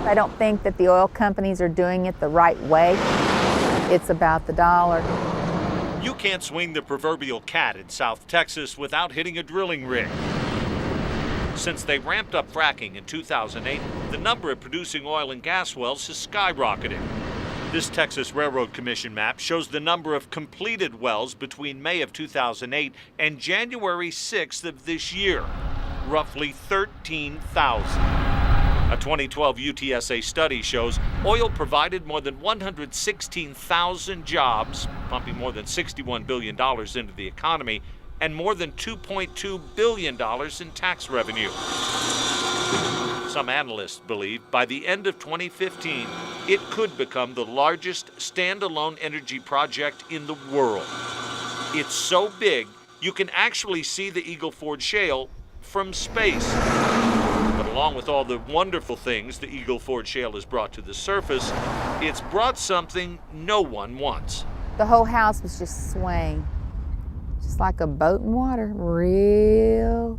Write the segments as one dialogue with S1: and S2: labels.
S1: I don't think that the oil companies are doing it the right way. It's about the dollar.
S2: You can't swing the proverbial cat in South Texas without hitting a drilling rig. Since they ramped up fracking in 2008, the number of producing oil and gas wells has skyrocketed. This Texas Railroad Commission map shows the number of completed wells between May of 2008 and January 6th of this year, roughly 13,000. A 2012 UTSA study shows oil provided more than 116,000 jobs, pumping more than $61 billion into the economy, and more than $2.2 billion in tax revenue. Some analysts believe by the end of 2015, it could become the largest standalone energy project in the world. It's so big, you can actually see the Eagle Ford Shale from space. But along with all the wonderful things the Eagle Ford Shale has brought to the surface, it's brought something no one wants.
S1: The whole house was just swaying, just like a boat in water, real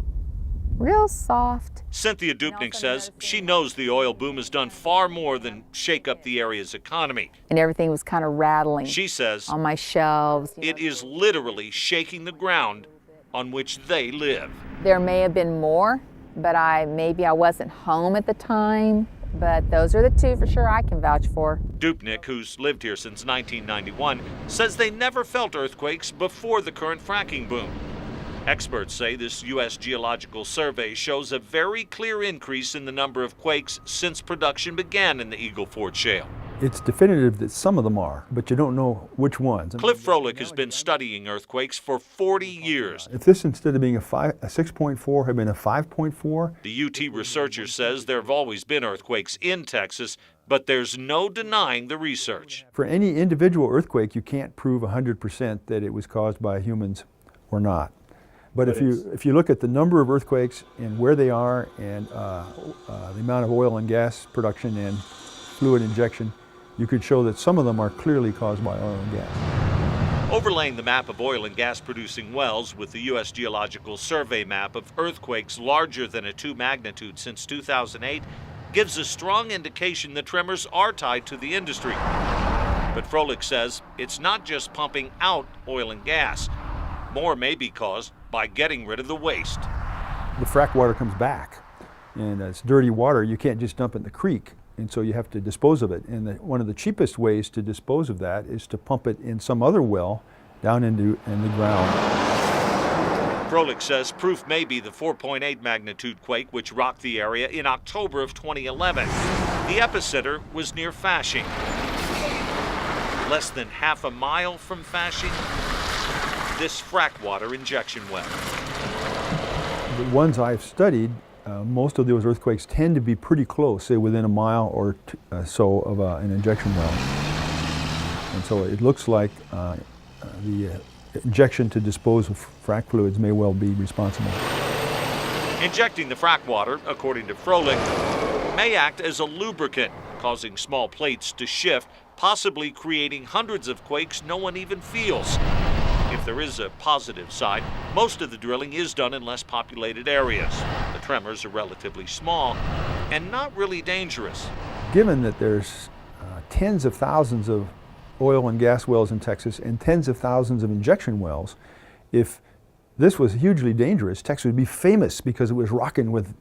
S1: soft.
S2: Cynthia Dupnik says she knows the oil boom has done far more than shake up the area's economy.
S1: And everything was kind of rattling.
S2: She says
S1: on my shelves.
S2: It is literally shaking the ground on which they live.
S1: There may have been more, but maybe I wasn't home at the time. But those are the two for sure I can vouch for.
S2: Dupnik, who's lived here since 1991, says they never felt earthquakes before the current fracking boom. Experts say this U.S. Geological Survey shows a very clear increase in the number of quakes since production began in the Eagle Ford Shale.
S3: It's definitive that some of them are, but you don't know which ones.
S2: Cliff Froelich has been studying earthquakes for 40 years.
S3: If this, instead of being a 6.4, had been a 5.4.
S2: The UT researcher says there have always been earthquakes in Texas, but there's no denying the research.
S3: For any individual earthquake, you can't prove 100% that it was caused by humans or not. But if you look at the number of earthquakes and where they are and the amount of oil and gas production and fluid injection, you could show that some of them are clearly caused by oil and gas.
S2: Overlaying the map of oil and gas producing wells with the U.S. Geological Survey map of earthquakes larger than a 2 magnitude since 2008 gives a strong indication the tremors are tied to the industry. But Froelich says it's not just pumping out oil and gas. More may be caused by getting rid of the waste.
S3: The frack water comes back, and it's dirty water. You can't just dump it in the creek, and so you have to dispose of it. And one of the cheapest ways to dispose of that is to pump it in some other well down in the ground.
S2: Froelich says proof may be the 4.8 magnitude quake which rocked the area in October of 2011. The epicenter was near Fasching. Less than half a mile from Fasching, this frack water injection well.
S3: The ones I've studied, most of those earthquakes tend to be pretty close, say within a mile or so of an injection well. And so it looks like the injection to dispose of frack fluids may well be responsible.
S2: Injecting the frack water, according to Froelich, may act as a lubricant, causing small plates to shift, possibly creating hundreds of quakes no one even feels. If there is a positive side, most of the drilling is done in less populated areas. The tremors are relatively small and not really dangerous.
S3: Given that there's tens of thousands of oil and gas wells in Texas and tens of thousands of injection wells, if this was hugely dangerous, Texas would be famous because it was rocking with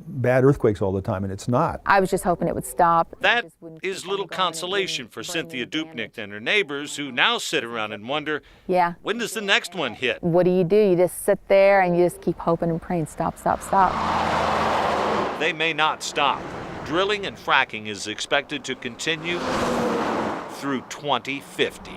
S3: bad earthquakes all the time, and it's not.
S1: I was just hoping it would stop.
S2: That is little consolation for Cynthia Dupnik and her neighbors, who now sit around and wonder, when does the next one hit?
S1: What do? You just sit there and you just keep hoping and praying, stop, stop, stop.
S2: They may not stop. Drilling and fracking is expected to continue through 2050.